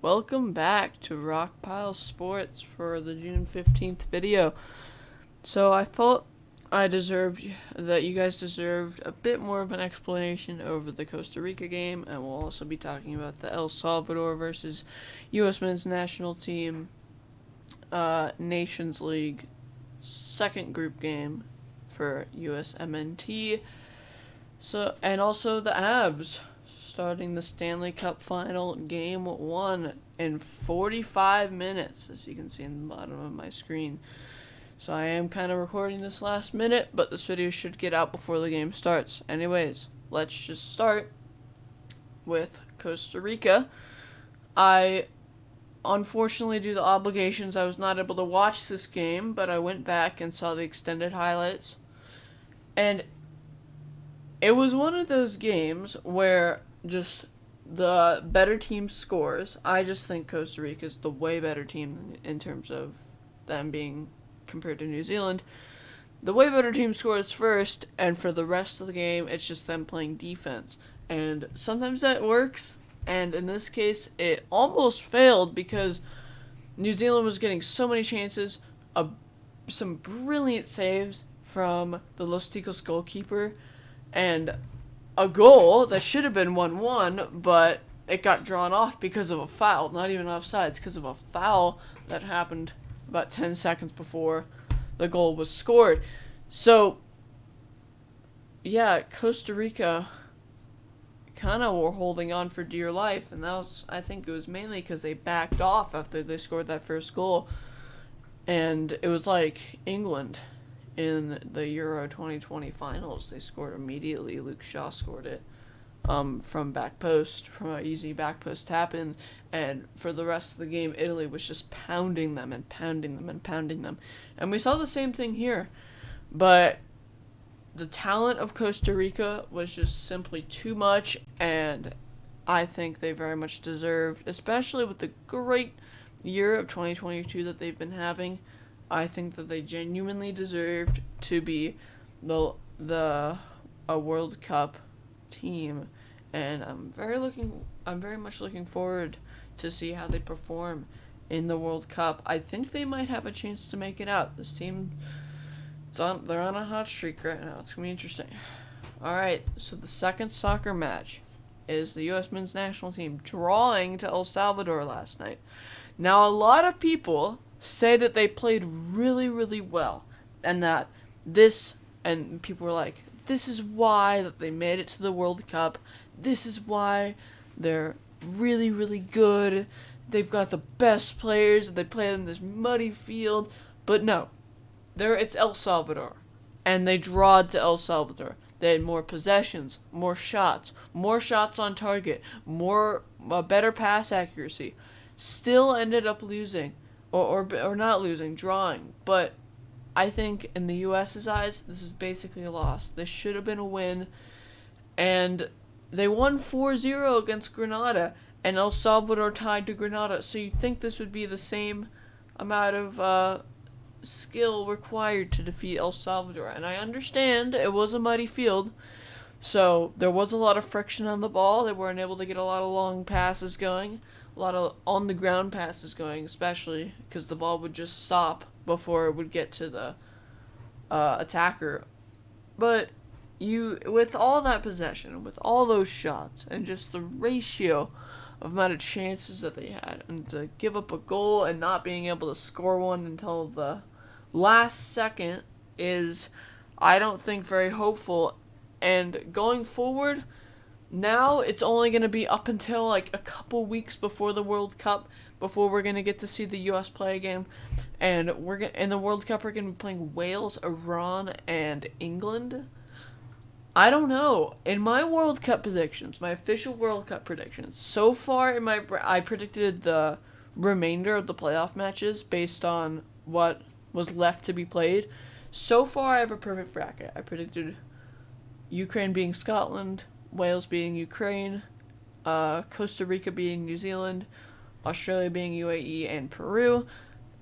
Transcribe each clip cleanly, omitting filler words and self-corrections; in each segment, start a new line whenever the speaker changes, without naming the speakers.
welcome back to RockpileSports for the June 15th video. So I thought that you guys deserved a bit more of an explanation over the Costa Rica game, and we'll also be talking about the El Salvador versus US men's national team Nations League second group game for USMNT. And also the AVES starting the Stanley Cup final game 1 in 45 minutes, as you can see in the bottom of my screen. So I am kind of recording this last minute, but this video should get out before the game starts. Anyways, let's just start with Costa Rica. Unfortunately, due to obligations, I was not able to watch this game, but I went back and saw the extended highlights. And it was one of those games where just the better team scores. I just think Costa Rica is the way better team in terms of them being compared to New Zealand. The way better team scores first, and for the rest of the game, it's just them playing defense. And sometimes that works, and in this case, it almost failed because New Zealand was getting so many chances, some brilliant saves from the Los Ticos goalkeeper, and a goal that should have been 1-1, but it got drawn off because of a foul. Not even offside, it's because of a foul that happened about 10 seconds before the goal was scored. So, yeah, Costa Rica kind of were holding on for dear life, and I think it was mainly because they backed off after they scored that first goal. And it was like England in the Euro 2020 finals. They scored immediately. Luke Shaw scored it from back post, from an easy back post tap in, and for the rest of the game, Italy was just pounding them and pounding them and pounding them. And we saw the same thing here, but the talent of Costa Rica was just simply too much, and I think they very much deserved, especially with the great year of 2022 that they've been having. I think that they genuinely deserved to be a World Cup team, and I'm very much looking forward to see how they perform in the World Cup. I think they might have a chance to make it out. This team, they're on a hot streak right now. It's gonna be interesting. All right, so the second soccer match is the U.S. men's national team drawing to El Salvador last night. Now, a lot of people say that they played really, really well, and people were like, this is why that they made it to the World Cup. This is why they're really, really good. They've got the best players, and they play in this muddy field. But no, it's El Salvador, and they drawed to El Salvador. They had more possessions, more shots on target, better pass accuracy. Still ended up losing, or not losing, drawing. But I think in the U.S.'s eyes, this is basically a loss. This should have been a win, and they won 4-0 against Grenada, and El Salvador tied to Grenada. So you'd think this would be the same amount of skill required to defeat El Salvador. And I understand it was a muddy field, so there was a lot of friction on the ball. They weren't able to get a lot of long passes going, a lot of on-the-ground passes going, especially because the ball would just stop before it would get to the attacker. But with all that possession, with all those shots, and just the ratio of amount of chances that they had, and to give up a goal and not being able to score one until the last second is, I don't think, very hopeful. And going forward, now it's only going to be up until like a couple weeks before the World Cup before we're going to get to see the U.S. play again. And in the World Cup, we're going to be playing Wales, Iran, and England. I don't know. In my World Cup predictions, my official World Cup predictions, so far I predicted the remainder of the playoff matches based on what was left to be played. So far, I have a perfect bracket. I predicted Ukraine being Scotland, Wales being Ukraine, Costa Rica being New Zealand, Australia being UAE, and Peru.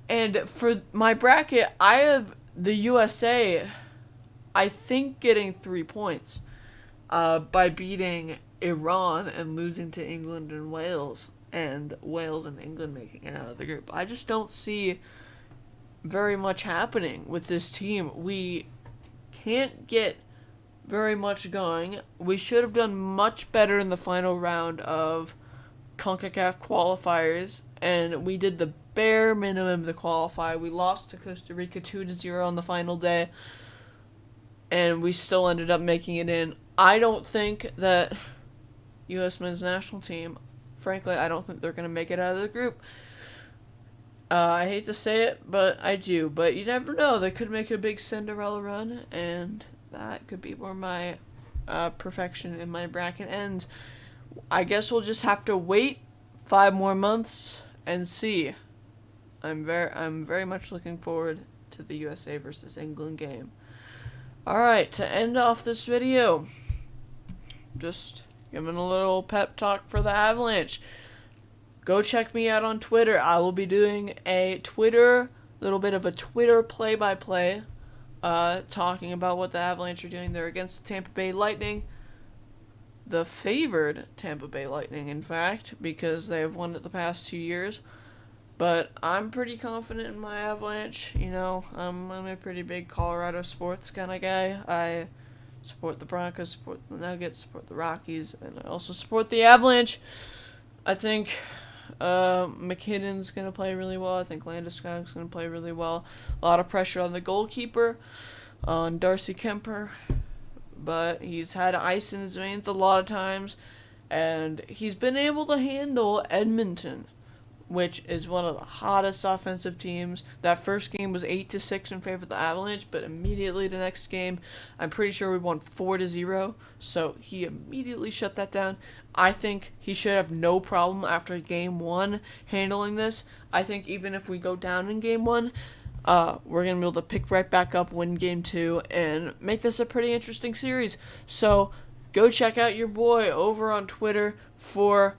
And for my bracket, I have the USA, I think, getting 3 points by beating Iran and losing to England and Wales. and Wales and England making it out of the group. I just don't see very much happening with this team. We can't get very much going. We should have done much better in the final round of CONCACAF qualifiers, and we did the bare minimum to qualify. We lost to Costa Rica 2-0 on the final day, and we still ended up making it in. I don't think that U.S. men's national team, frankly, I don't think they're going to make it out of the group. I hate to say it, but I do. But you never know. They could make a big Cinderella run, and that could be where my perfection in my bracket ends. I guess we'll just have to wait 5 more months and see. I'm very much looking forward to the USA versus England game. Alright, to end off this video, just giving a little pep talk for the Avalanche. Go check me out on Twitter. I will be doing a little bit of a Twitter play-by-play, talking about what the Avalanche are doing. They're against the Tampa Bay Lightning. The favored Tampa Bay Lightning, in fact, because they have won it the past 2 years. But I'm pretty confident in my Avalanche. You know, I'm a pretty big Colorado sports kind of guy. I support the Broncos, support the Nuggets, support the Rockies, and I also support the Avalanche. I think McKinnon's going to play really well. I think Landeskog's going to play really well. A lot of pressure on the goalkeeper, on Darcy Kemper. But he's had ice in his veins a lot of times, and he's been able to handle Edmonton, which is one of the hottest offensive teams. That first game was 8-6 in favor of the Avalanche, but immediately the next game, I'm pretty sure we won 4-0, so he immediately shut that down. I think he should have no problem after game 1 handling this. I think even if we go down in game 1, we're going to be able to pick right back up, win game 2, and make this a pretty interesting series. So go check out your boy over on Twitter for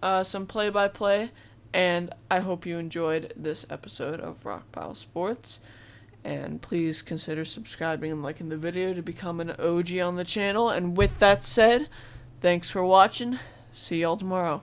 some play-by-play. And I hope you enjoyed this episode of RockpileSports. And please consider subscribing and liking the video to become an OG on the channel. And with that said, thanks for watching. See y'all tomorrow.